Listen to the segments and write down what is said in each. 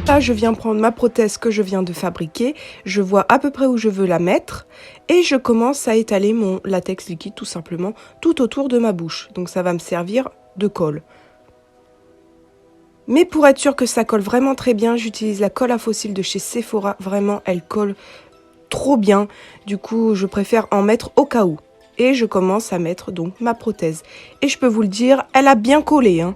Là, je viens prendre ma prothèse que je viens de fabriquer, je vois à peu près où je veux la mettre et je commence à étaler mon latex liquide tout simplement tout autour de ma bouche. Donc ça va me servir de colle. Mais pour être sûr que ça colle vraiment très bien, j'utilise la colle à fossiles de chez Sephora. Vraiment, elle colle trop bien. Du coup, je préfère en mettre au cas où. Et je commence à mettre donc ma prothèse. Et je peux vous le dire, elle a bien collé, hein.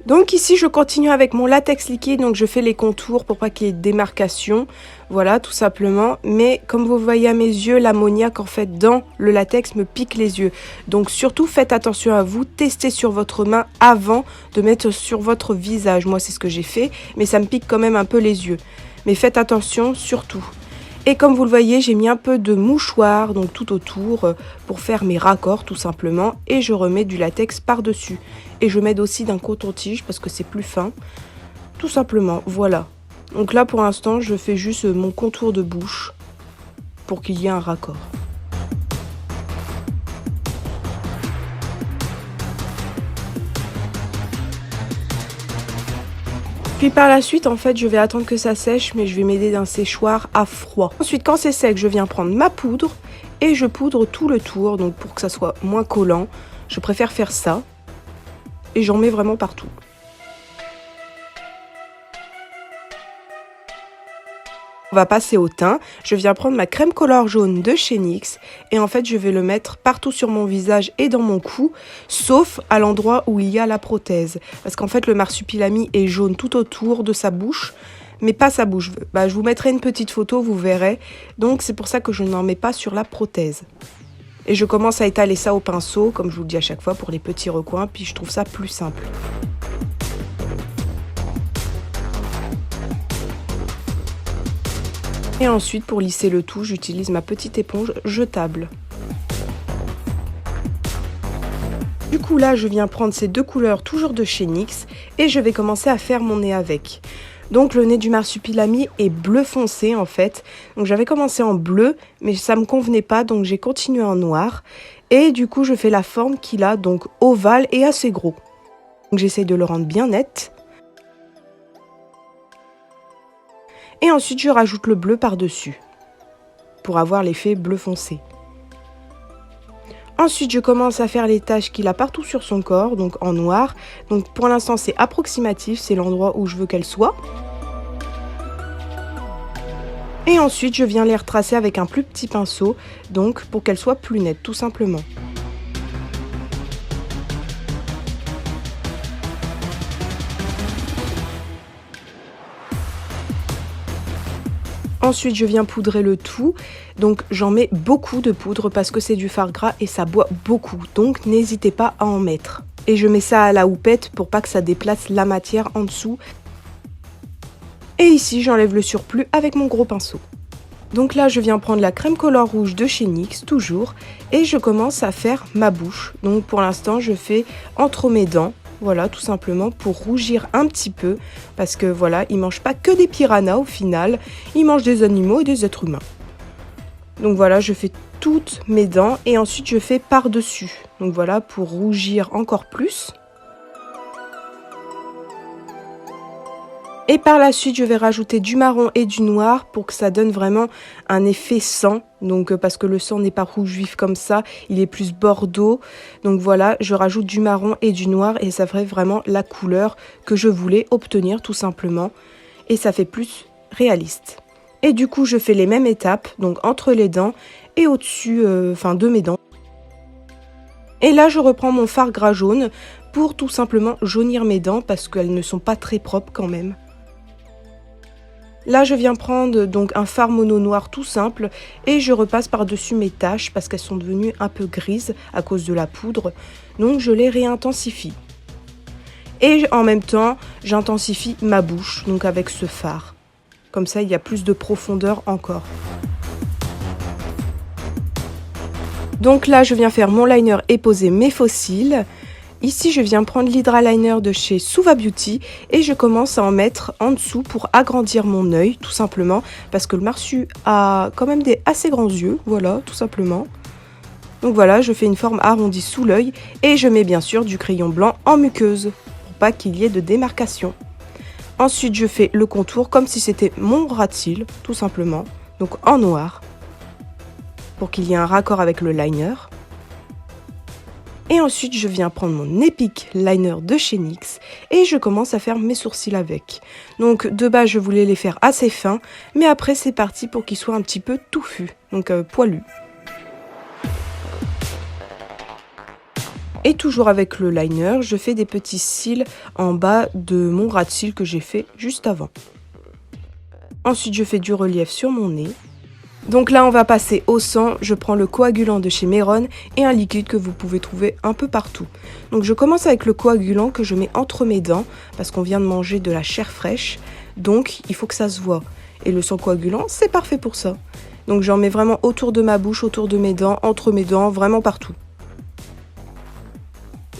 Donc ici, je continue avec mon latex liquide, donc je fais les contours pour pas qu'il y ait de démarcation, voilà, tout simplement. Mais comme vous voyez à mes yeux, l'ammoniac en fait dans le latex me pique les yeux. Donc surtout faites attention à vous, testez sur votre main avant de mettre sur votre visage. Moi c'est ce que j'ai fait, mais ça me pique quand même un peu les yeux. Mais faites attention surtout. Et comme vous le voyez, j'ai mis un peu de mouchoir, donc tout autour, pour faire mes raccords tout simplement. Et je remets du latex par-dessus. Et je mets aussi d'un coton-tige parce que c'est plus fin. Tout simplement, voilà. Donc là pour l'instant, je fais juste mon contour de bouche pour qu'il y ait un raccord. Puis par la suite, en fait, je vais attendre que ça sèche, mais je vais m'aider d'un séchoir à froid. Ensuite, quand c'est sec, je viens prendre ma poudre et je poudre tout le tour, donc pour que ça soit moins collant. Je préfère faire ça et j'en mets vraiment partout. On va passer au teint. Je viens prendre ma crème color jaune de chez NYX et en fait je vais le mettre partout sur mon visage et dans mon cou, sauf à l'endroit où il y a la prothèse. Parce qu'en fait le marsupilami est jaune tout autour de sa bouche, mais pas sa bouche. Je vous mettrai une petite photo, vous verrez. Donc c'est pour ça que je n'en mets pas sur la prothèse. Et je commence à étaler ça au pinceau, comme je vous le dis à chaque fois, pour les petits recoins, puis je trouve ça plus simple. Et ensuite, pour lisser le tout, j'utilise ma petite éponge jetable. Du coup, là, je viens prendre ces deux couleurs, toujours de chez NYX, et je vais commencer à faire mon nez avec. Donc, le nez du marsupilami est bleu foncé, en fait. Donc, j'avais commencé en bleu, mais ça me convenait pas, donc j'ai continué en noir. Et du coup, je fais la forme qu'il a, donc ovale et assez gros. Donc, j'essaye de le rendre bien net. Et ensuite, je rajoute le bleu par-dessus pour avoir l'effet bleu foncé. Ensuite, je commence à faire les taches qu'il a partout sur son corps, donc en noir. Donc pour l'instant, c'est approximatif, c'est l'endroit où je veux qu'elle soit. Et ensuite, je viens les retracer avec un plus petit pinceau, donc pour qu'elle soit plus nette, tout simplement. Ensuite, je viens poudrer le tout. Donc, j'en mets beaucoup de poudre parce que c'est du fard gras et ça boit beaucoup. Donc, n'hésitez pas à en mettre. Et je mets ça à la houppette pour pas que ça déplace la matière en dessous. Et ici, j'enlève le surplus avec mon gros pinceau. Donc là, je viens prendre la crème color rouge de chez NYX, toujours. Et je commence à faire ma bouche. Donc, pour l'instant, je fais entre mes dents. Voilà, tout simplement pour rougir un petit peu, parce que voilà, ils mangent pas que des piranhas au final, ils mangent des animaux et des êtres humains. Donc voilà, je fais toutes mes dents et ensuite je fais par-dessus. Donc voilà, pour rougir encore plus. Et par la suite, je vais rajouter du marron et du noir pour que ça donne vraiment un effet sang. Donc parce que le sang n'est pas rouge vif comme ça, il est plus bordeaux. Donc voilà, je rajoute du marron et du noir et ça ferait vraiment la couleur que je voulais obtenir tout simplement. Et ça fait plus réaliste. Et du coup, je fais les mêmes étapes, donc entre les dents et au-dessus de mes dents. Et là, je reprends mon fard gras jaune pour tout simplement jaunir mes dents parce qu'elles ne sont pas très propres quand même. Là, je viens prendre donc un fard mono noir tout simple et je repasse par-dessus mes taches parce qu'elles sont devenues un peu grises à cause de la poudre. Donc, je les réintensifie. Et en même temps, j'intensifie ma bouche donc avec ce fard. Comme ça, il y a plus de profondeur encore. Donc là, je viens faire mon liner et poser mes faux cils. Ici, je viens prendre l'Hydra Liner de chez Suva Beauty et je commence à en mettre en dessous pour agrandir mon œil, tout simplement, parce que le marsu a quand même des assez grands yeux, voilà, tout simplement. Donc voilà, je fais une forme arrondie sous l'œil et je mets bien sûr du crayon blanc en muqueuse, pour pas qu'il y ait de démarcation. Ensuite, je fais le contour comme si c'était mon ras de cils, tout simplement. Donc en noir, pour qu'il y ait un raccord avec le liner. Et ensuite, je viens prendre mon Epic Liner de chez NYX et je commence à faire mes sourcils avec. Donc de base, je voulais les faire assez fins, mais après c'est parti pour qu'ils soient un petit peu touffus, donc poilus. Et toujours avec le liner, je fais des petits cils en bas de mon ras de cils que j'ai fait juste avant. Ensuite, je fais du relief sur mon nez. Donc là, on va passer au sang. Je prends le coagulant de chez Meron et un liquide que vous pouvez trouver un peu partout. Donc je commence avec le coagulant que je mets entre mes dents parce qu'on vient de manger de la chair fraîche. Donc il faut que ça se voit. Et le sang coagulant, c'est parfait pour ça. Donc j'en mets vraiment autour de ma bouche, autour de mes dents, entre mes dents, vraiment partout.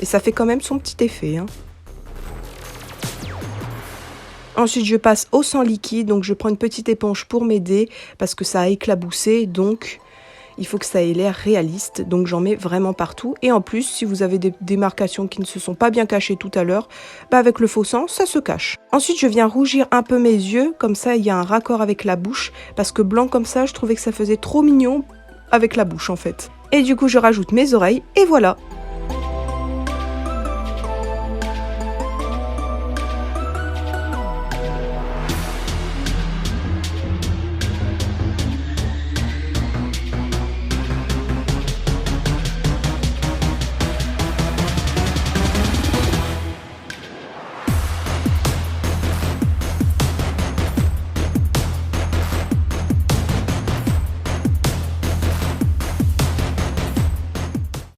Et ça fait quand même son petit effet, hein. Ensuite, je passe au sang liquide, donc je prends une petite éponge pour m'aider parce que ça a éclaboussé, donc il faut que ça ait l'air réaliste. Donc j'en mets vraiment partout. Et en plus, si vous avez des démarcations qui ne se sont pas bien cachées tout à l'heure, avec le faux sang, ça se cache. Ensuite, je viens rougir un peu mes yeux, comme ça il y a un raccord avec la bouche, parce que blanc comme ça, je trouvais que ça faisait trop mignon avec la bouche en fait. Et du coup, je rajoute mes oreilles et voilà.